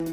The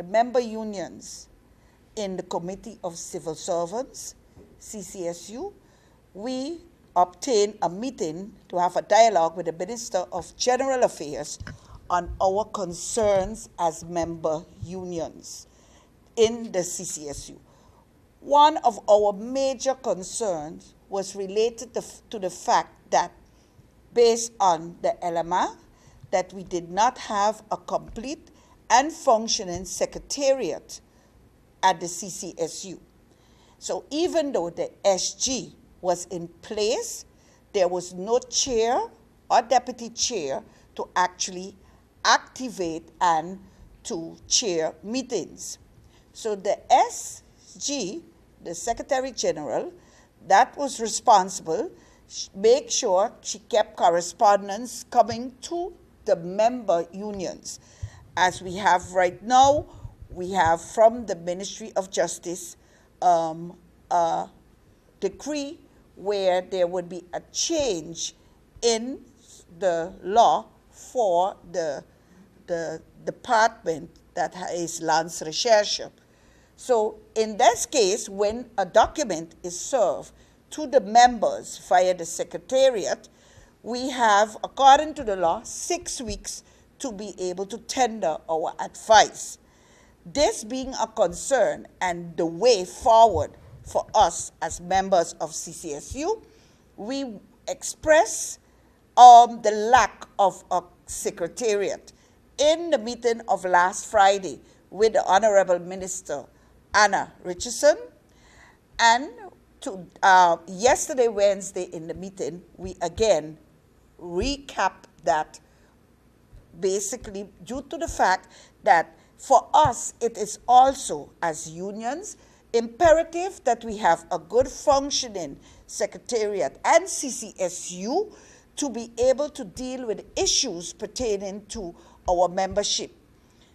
member unions in the Committee of Civil Servants, CCSU, we obtained a meeting to have a dialogue with the Minister of General Affairs on our concerns as member unions in the CCSU. One of our major concerns was related to the fact that, based on the LMA, that we did not have a complete and functioning secretariat at the CCSU. So even though the SG was in place, there was no chair or deputy chair to actually activate and to chair meetings. So the SG, the Secretary General, that was responsible, make sure she kept correspondence coming to the member unions. As we have right now, we have from the Ministry of Justice a decree where there would be a change in the law for the department that is Lance Recherche. So in this case, when a document is served to the members via the Secretariat, we have, according to the law, 6 weeks to be able to tender our advice. This being a concern and the way forward for us as members of CCSU, we express the lack of a secretariat in the meeting of last Friday with the Honorable Minister Anna Richardson, and to yesterday, Wednesday, in the meeting, we again recap that, basically due to the fact that for us, it is also, as unions, imperative that we have a good functioning secretariat and CCSU to be able to deal with issues pertaining to our membership.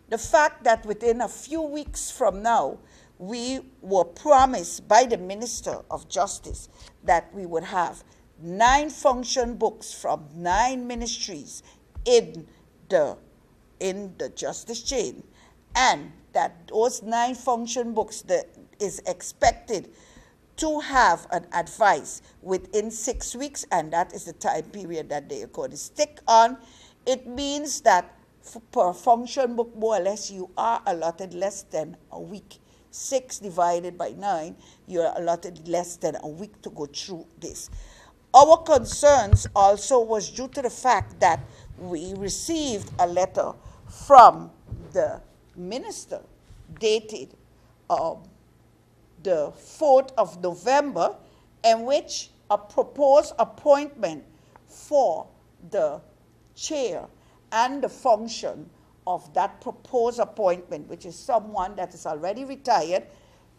The fact that within a few weeks from now, we were promised by the Minister of Justice that we would have 9 function books from 9 ministries in the justice chain, and that those 9 function books that is expected to have an advice within 6 weeks, and that is the time period that they are going to stick on. It means that per function book, more or less, you are allotted less than a week. 6 divided by 9, you are allotted less than a week to go through this. Our concerns also was due to the fact that we received a letter from the minister dated the 4th of November, in which a proposed appointment for the chair and the function of that proposed appointment, which is someone that is already retired,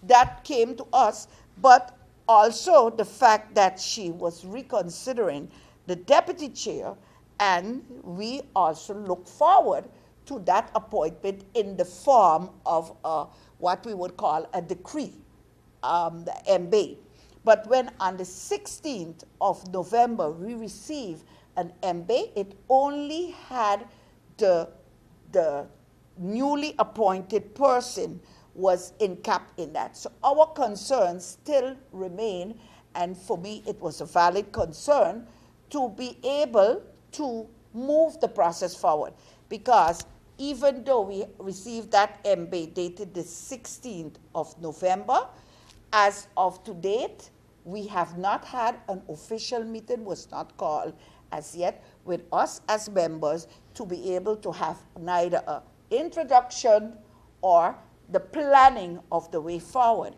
that came to us, but also the fact that she was reconsidering the deputy chair, and we also look forward to that appointment in the form of what we would call a decree, the MB. But when on the 16th of November we received an MB, it only had the newly appointed person was encapped in that. So our concerns still remain, and for me it was a valid concern to be able to move the process forward, because even though we received that MB dated the 16th of November, as of to date, we have not had an official meeting, was not called as yet, with us as members to be able to have neither a introduction or the planning of the way forward.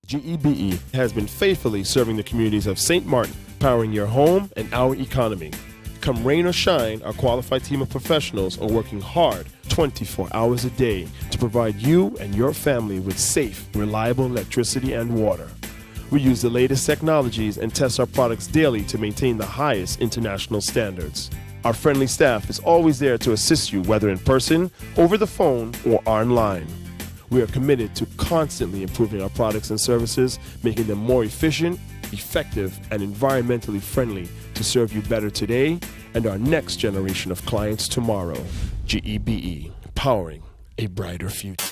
GEBE has been faithfully serving the communities of St. Martin, powering your home and our economy. Come rain or shine, our qualified team of professionals are working hard 24 hours a day to provide you and your family with safe, reliable electricity and water. We use the latest technologies and test our products daily to maintain the highest international standards. Our friendly staff is always there to assist you, whether in person, over the phone, or online. We are committed to constantly improving our products and services, making them more efficient, effective, and environmentally friendly to serve you better today and our next generation of clients tomorrow. GEBE, powering a brighter future.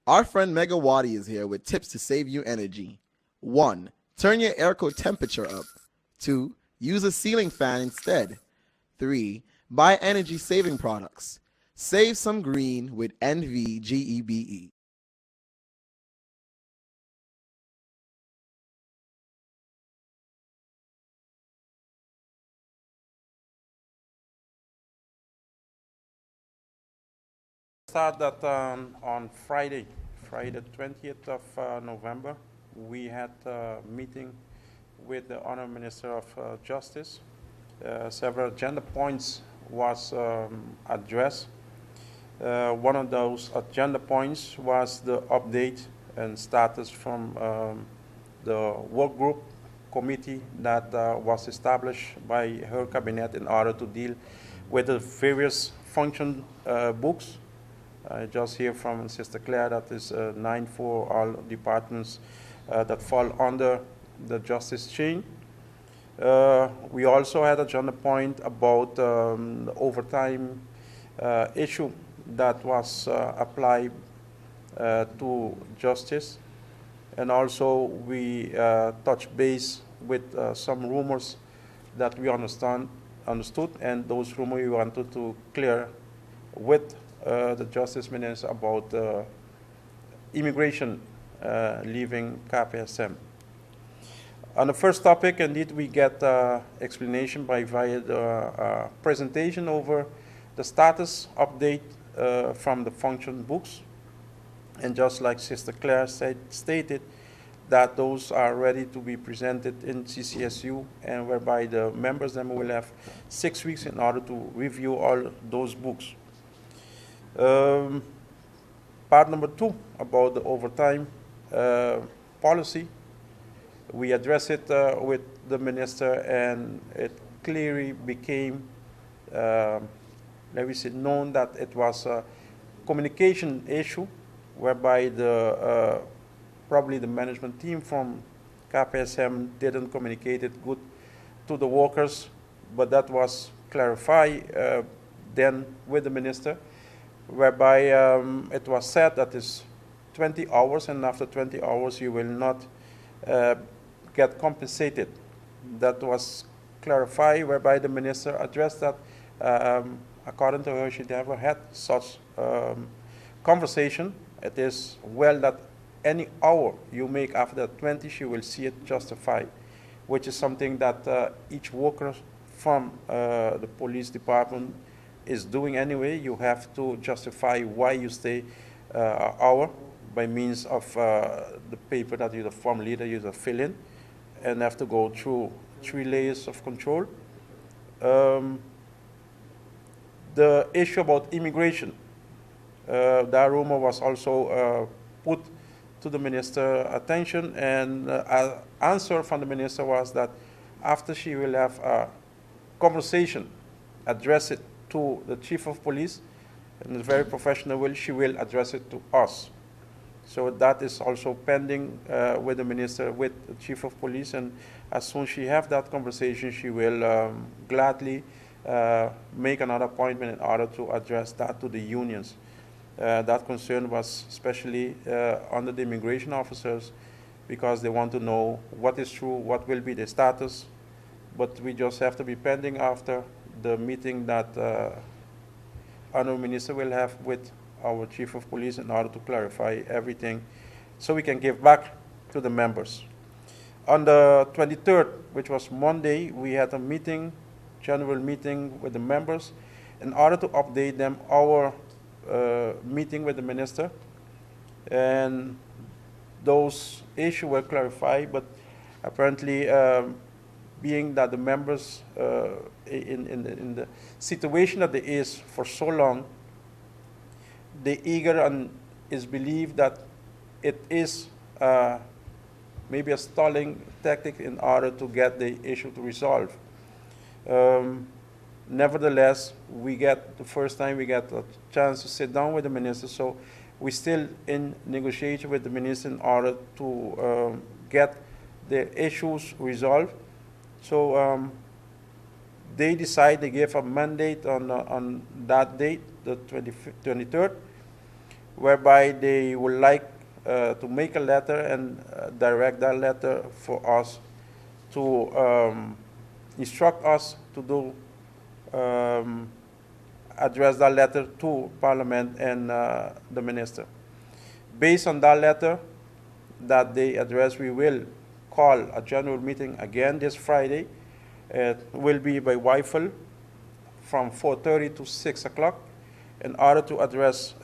Our friend Megawati is here with tips to save you energy. 1. Turn your airco temperature up. 2. Use a ceiling fan instead. 3. Buy energy-saving products. Save some green with NVGEBE. Start that on Friday the 20th of November, we had a meeting with the Honorable Minister of Justice. Several agenda points was addressed. One of those agenda points was the update and status from the work group committee that was established by her cabinet in order to deal with the various function books. I just hear from Sister Claire that is 9 for all departments that fall under the justice chain. We also had a agenda point about the overtime issue that was applied to justice. And also we touched base with some rumors that we understood, and those rumors we wanted to clear with the Justice Minister about immigration leaving KPSM. On the first topic, indeed, we get explanation via the presentation over the status update from the function books. And just like Sister Claire stated, that those are ready to be presented in CCSU, and whereby the members then will have 6 weeks in order to review all those books. Part number 2 about the overtime policy. We addressed it with the minister, and it clearly became, known that it was a communication issue, whereby the probably the management team from KPSM didn't communicate it good to the workers, but that was clarified then with the minister, whereby it was said that it's 20 hours, and after 20 hours you will not get compensated. That was clarified, whereby the minister addressed that according to her, she never had such conversation. It is well that any hour you make after 20, she will see it justified, which is something that each worker from the police department is doing anyway. You have to justify why you stay an hour by means of the paper that you, the form leader, you fill in, and have to go through 3 layers of control. The issue about immigration, that rumor was also put to the minister attention, and answer from the minister was that after she will have a conversation, address it to the chief of police, in a very professional way, she will address it to us. So that is also pending with the minister, with the chief of police, and as soon as she have that conversation, she will gladly make another appointment in order to address that to the unions. That concern was especially under the immigration officers, because they want to know what is true, what will be the status. But we just have to be pending after the meeting that Honorable Minister will have with our Chief of Police in order to clarify everything so we can give back to the members. On the 23rd, which was Monday, we had a meeting, general meeting with the members in order to update them our meeting with the minister. And those issues were clarified, but apparently being that the members in the situation that there is for so long, they eager and is believed that it is maybe a stalling tactic in order to get the issue to resolve. Nevertheless, the first time we get a chance to sit down with the minister, so we're still in negotiation with the minister in order to get the issues resolved. So they gave a mandate on that date, the 23rd, whereby they would like to make a letter and direct that letter for us to instruct us to do address that letter to Parliament and the minister. Based on that letter that they address, we will call a general meeting again this Friday. It will be by Weifel from 4:30 to 6 o'clock in order to address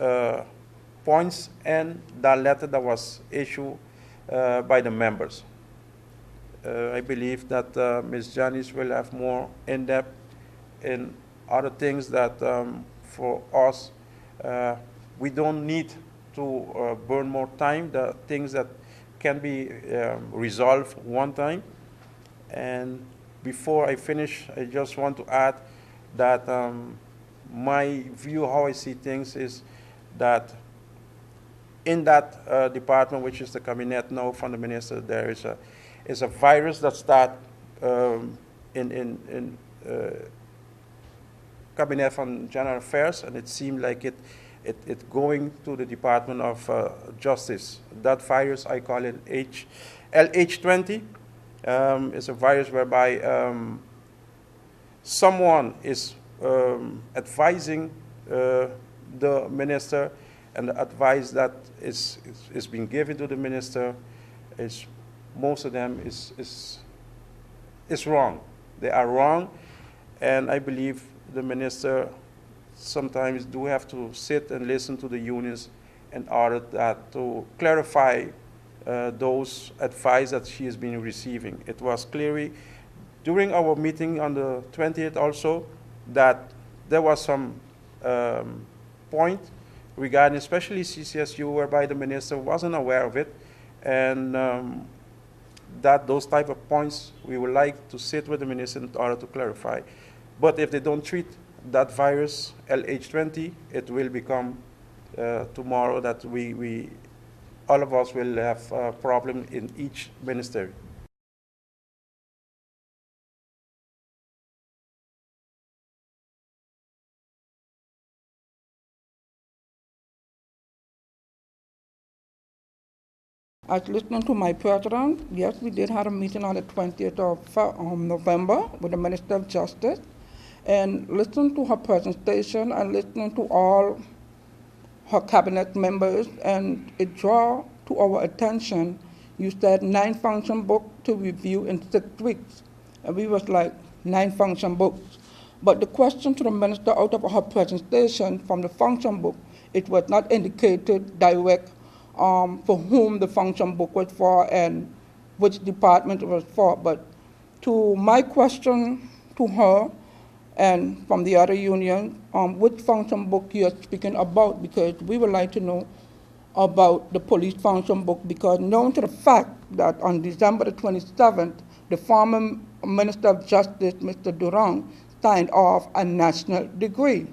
points and that letter that was issued by the members. I believe that Ms. Janice will have more in-depth in other things that for us, we don't need to burn more time, the things that can be resolved one time. And before I finish, I just want to add that my view, how I see things, is that in that department, which is the cabinet now from the minister, there is a virus that starts in cabinet from general affairs, and it seemed like it going to the Department of Justice. That virus, I call it LH20. It's a virus whereby someone is advising the minister, and the advice that is being given to the minister is, most of them is wrong. They are wrong, and I believe the minister sometimes do have to sit and listen to the unions in order to clarify those advice that she has been receiving. It was clearly during our meeting on the 20th also that there was some point regarding especially CCSU whereby the minister wasn't aware of it, and that those type of points we would like to sit with the minister in order to clarify. But if they don't treat that virus, LH20, it will become tomorrow that we all of us will have a problem in each ministry. As listening to my president, yes, we did have a meeting on the 20th of November with the Minister of Justice, and listening to her presentation and listening to all her cabinet members, and it draw to our attention, you said 9 function books to review in 6 weeks, and we was like 9 function books. But the question to the minister out of her presentation from the function book, it was not indicated direct for whom the function book was for and which department it was for. But to my question to her and from the other union, which function book you are speaking about, because we would like to know about the police function book, because known to the fact that on December the 27th, the former Minister of Justice, Mr. Durang, signed off a national degree.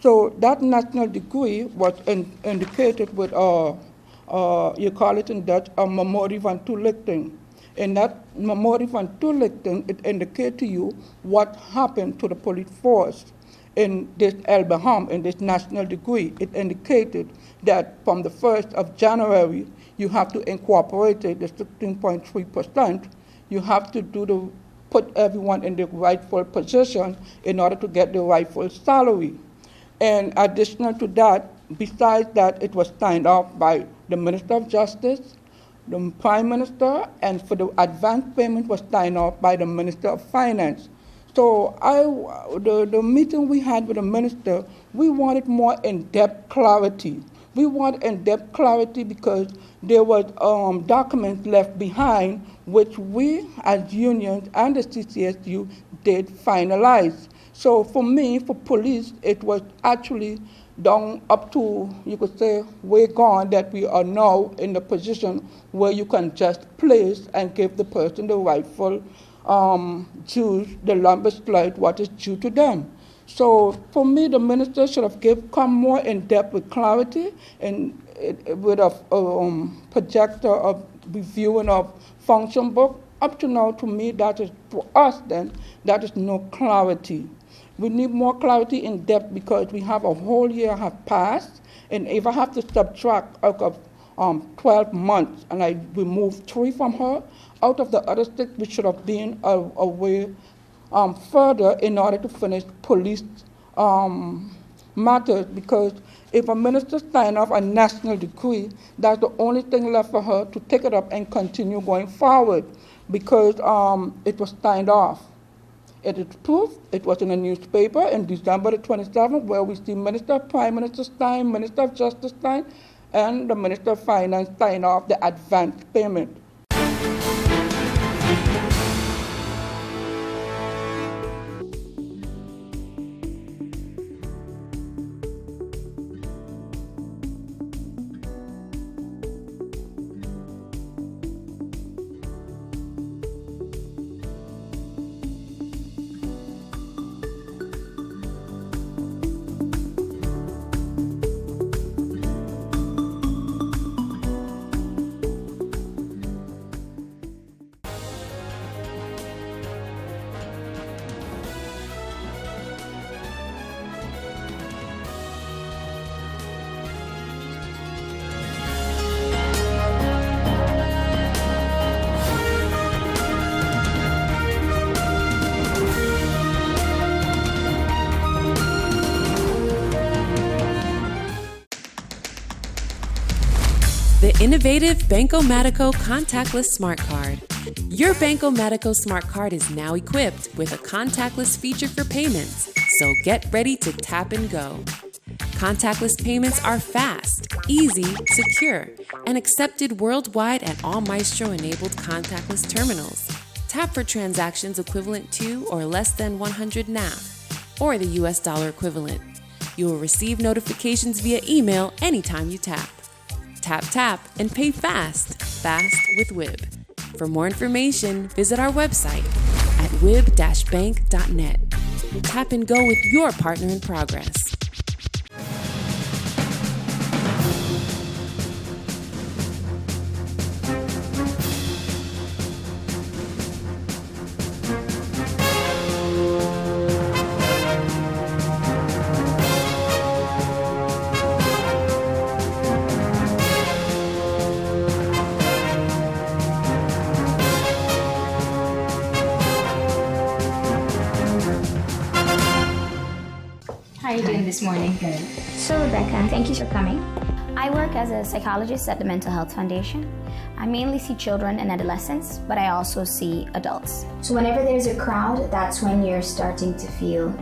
So that national degree was indicated with you call it in Dutch, a memorie van toelichting. In that memorie van toelichting, it indicates to you what happened to the police force. in this LBHAM, in this national degree, it indicated that from the 1st of January, you have to incorporate it, the 16.3%. You have to put everyone in the rightful position in order to get the rightful salary. And additional to that, besides that, it was signed off by the Minister of Justice, the Prime Minister, and for the advance payment was signed off by the Minister of Finance. So the meeting we had with the minister, we wanted more in-depth clarity. We want in-depth clarity because there was documents left behind which we as unions and the CCSU did finalize. So for me, for police, it was actually down up to, you could say, way gone that we are now in the position where you can just place and give the person the rightful dues, the lumber slide, what is due to them. So for me, the minister should have come more in depth with clarity and with a projector of reviewing of function book. Up to now, to me, that is for us then, that is no clarity. We need more clarity in depth because we have a whole year have passed, and if I have to subtract out of 12 months and I remove 3 from her, out of the other 6, we should have been away further in order to finish police matters, because if a minister signs off a national decree, that's the only thing left for her to take it up and continue going forward, because it was signed off. It is proof. It was in a newspaper in December the 27th, where we see Minister, Prime Minister sign, Minister of Justice sign, and the Minister of Finance sign off the advance payment. The innovative Banco Matico contactless smart card. Your Banco Matico smart card is now equipped with a contactless feature for payments, so get ready to tap and go. Contactless payments are fast, easy, secure, and accepted worldwide at all Maestro-enabled contactless terminals. Tap for transactions equivalent to or less than 100 NAF, or the US dollar equivalent. You will receive notifications via email anytime you tap. Tap, tap, and pay fast. Fast with WIB. For more information, visit our website at wib-bank.net. Tap and go with your partner in progress. How are you doing this morning? Good. So Rebecca, thank you for coming. I work as a psychologist at the Mental Health Foundation. I mainly see children and adolescents, but I also see adults. So whenever there's a crowd, that's when you're starting to feel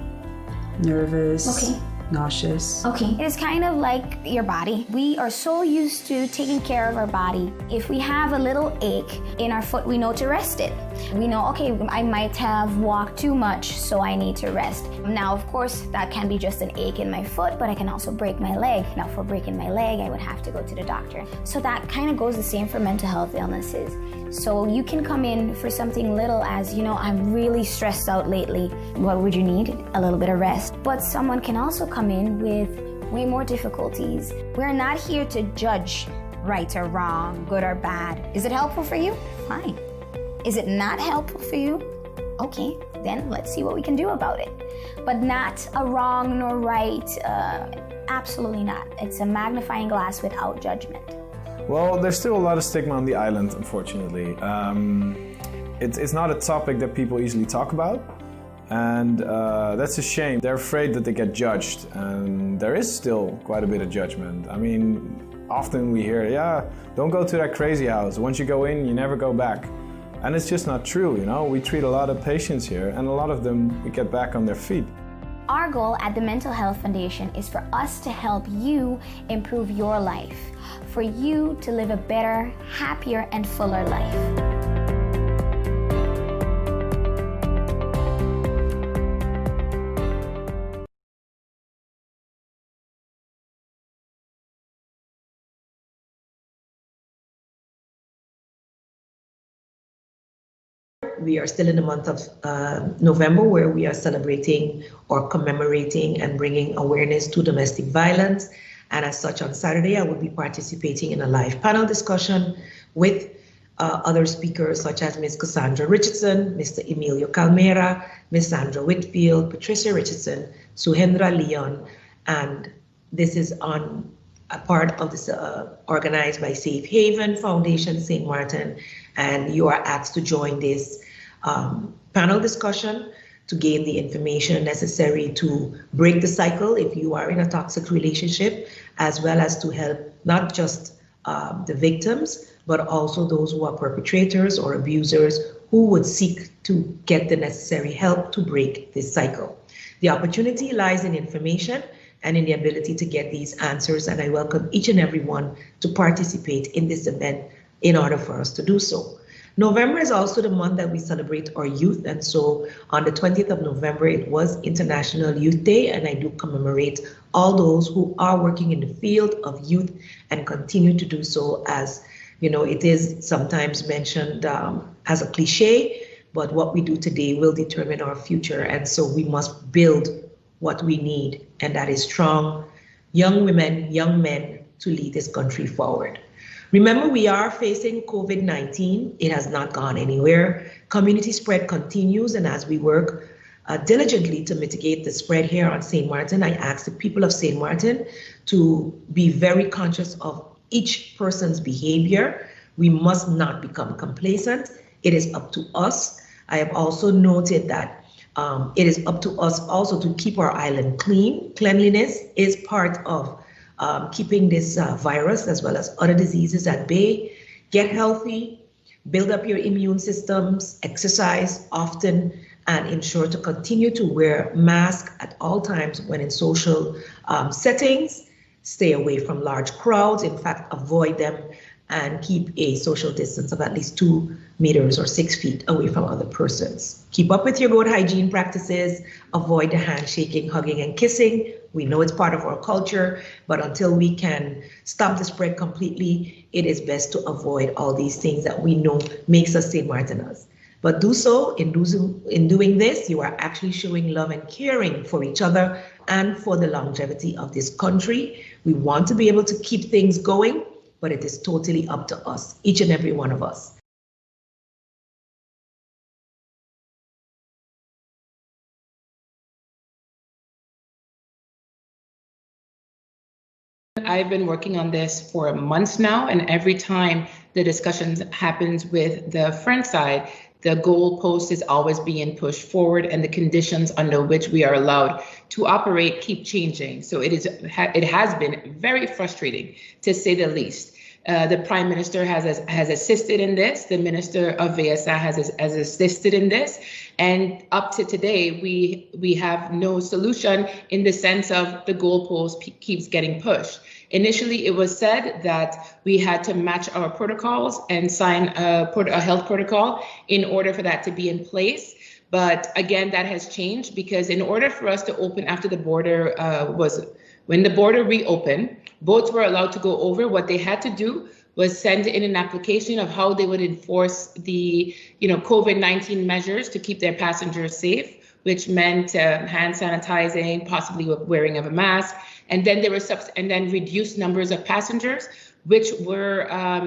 nervous, okay, nauseous. Okay. It is kind of like your body. We are so used to taking care of our body. If we have a little ache in our foot, we know to rest it. We know, okay, I might have walked too much, so I need to rest. Now, of course, that can be just an ache in my foot, but I can also break my leg. Now, for breaking my leg, I would have to go to the doctor. So that kind of goes the same for mental health illnesses. So you can come in for something little as, I'm really stressed out lately. What would you need? A little bit of rest. But someone can also come in with way more difficulties. We're not here to judge right or wrong, good or bad. Is it helpful for you? Fine. Is it not helpful for you? okay, then let's see what we can do about it. But not a wrong nor right, absolutely not. It's a magnifying glass without judgment. Well, there's still a lot of stigma on the island, unfortunately. It's not a topic that people easily talk about, and that's a shame. They're afraid that they get judged, and there is still quite a bit of judgment. I mean, often we hear, yeah, don't go to that crazy house. Once you go in, you never go back. And it's just not true, you know? We treat a lot of patients here, and a lot of them, we get back on their feet. Our goal at the Mental Health Foundation is for us to help you improve your life, for you to live a better, happier, and fuller life. We are still in the month of November, where we are celebrating or commemorating and bringing awareness to domestic violence. And as such, on Saturday, I will be participating in a live panel discussion with other speakers such as Ms. Cassandra Richardson, Mr. Emilio Calmera, Ms. Sandra Whitfield, Patricia Richardson, Suhendra Leon, and this is on a part of this organized by Safe Haven Foundation St. Martin, and you are asked to join this panel discussion to gain the information necessary to break the cycle if you are in a toxic relationship, as well as to help not just the victims, but also those who are perpetrators or abusers who would seek to get the necessary help to break this cycle. The opportunity lies in information and in the ability to get these answers, and I welcome each and every one to participate in this event in order for us to do so. November is also the month that we celebrate our youth, and so on the 20th of November, it was International Youth Day, and I do commemorate all those who are working in the field of youth and continue to do so. As you know, it is sometimes mentioned as a cliche, but what we do today will determine our future, and so we must build what we need, and that is strong young women, young men to lead this country forward. Remember, we are facing COVID-19. It has not gone anywhere. Community spread continues, and as we work diligently to mitigate the spread here on St. Martin, I ask the people of St. Martin to be very conscious of each person's behavior. We must not become complacent. It is up to us. I have also noted that it is up to us also to keep our island clean. Cleanliness is part of keeping this virus as well as other diseases at bay. Get healthy, build up your immune systems, exercise often, and ensure to continue to wear masks at all times when in social settings. Stay away from large crowds. In fact, avoid them and keep a social distance of at least 2 meters or 6 feet away from other persons. Keep up with your good hygiene practices. Avoid the handshaking, hugging, and kissing. We know it's part of our culture, but until we can stop the spread completely, it is best to avoid all these things that we know makes us St. Martiners. But do so, in doing this, you are actually showing love and caring for each other and for the longevity of this country. We want to be able to keep things going, but it is totally up to us, each and every one of us. I've been working on this for months now, and every time the discussion happens with the friend side, the goalpost is always being pushed forward, and the conditions under which we are allowed to operate keep changing. So it has been very frustrating, to say the least. The Prime Minister has assisted in this. The Minister of VSA has assisted in this. And up to today, we have no solution in the sense of the goalpost keeps getting pushed. Initially, it was said that we had to match our protocols and sign a health protocol in order for that to be in place. But again, that has changed, because in order for us to open after the border when the border reopened, boats were allowed to go over. What they had to do was send in an application of how they would enforce the COVID-19 measures to keep their passengers safe, which meant hand sanitizing, possibly wearing of a mask, and then there were reduced numbers of passengers, which were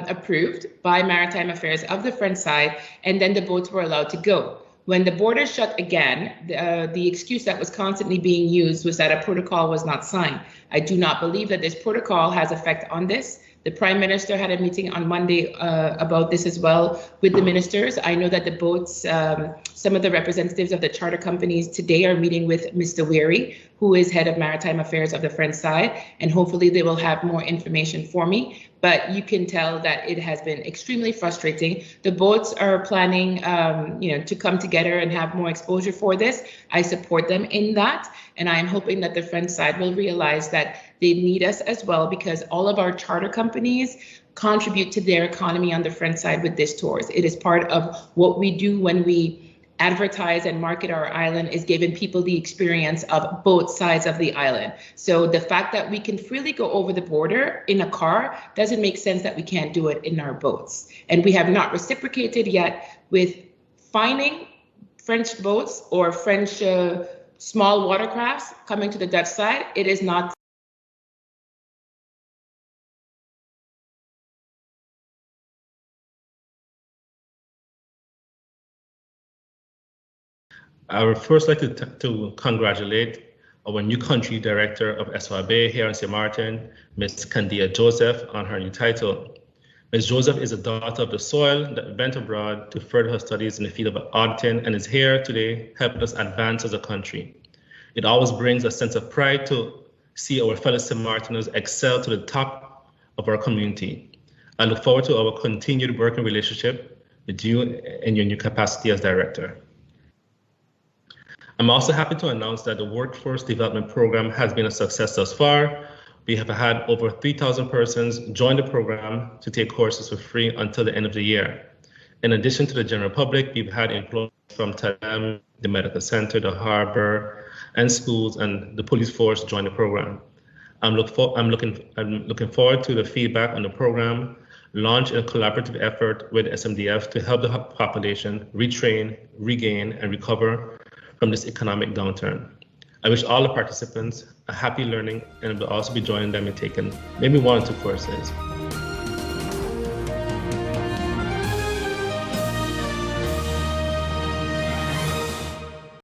approved by Maritime Affairs of the French side, and then the boats were allowed to go. When the border shut again, the excuse that was constantly being used was that a protocol was not signed. I do not believe that this protocol has effect on this. The Prime Minister had a meeting on Monday about this as well with the ministers. I know that the boats, some of the representatives of the charter companies today are meeting with Mr. Weary, who is head of maritime affairs of the French side, and hopefully they will have more information for me. But you can tell that it has been extremely frustrating. The boats are planning, to come together and have more exposure for this. I support them in that, and I am hoping that the French side will realize that they need us as well, because all of our charter companies contribute to their economy on the French side with this tours. It is part of what we do when we advertise and market our island, is giving people the experience of both sides of the island. So the fact that we can freely go over the border in a car doesn't make sense that we can't do it in our boats. And we have not reciprocated yet with finding French boats or French small watercrafts coming to the Dutch side. It is not. I would first like to congratulate our new country director of SYB here in St. Martin, Ms. Candia Joseph, on her new title. Ms. Joseph is a daughter of the soil that went abroad to further her studies in the field of auditing and is here today helping us advance as a country. It always brings a sense of pride to see our fellow St. Martiners excel to the top of our community. I look forward to our continued working relationship with you in your new capacity as director. I'm also happy to announce that the Workforce Development Program has been a success thus far. We have had over 3,000 persons join the program to take courses for free until the end of the year. In addition to the general public, we've had employees from TAM, the medical center, the harbor, and schools, and the police force join the program. I'm looking forward to the feedback on the program, launch a collaborative effort with SMDF to help the population retrain, regain, and recover from this economic downturn. I wish all the participants a happy learning, and will also be joining them in taking maybe 1 or 2 courses.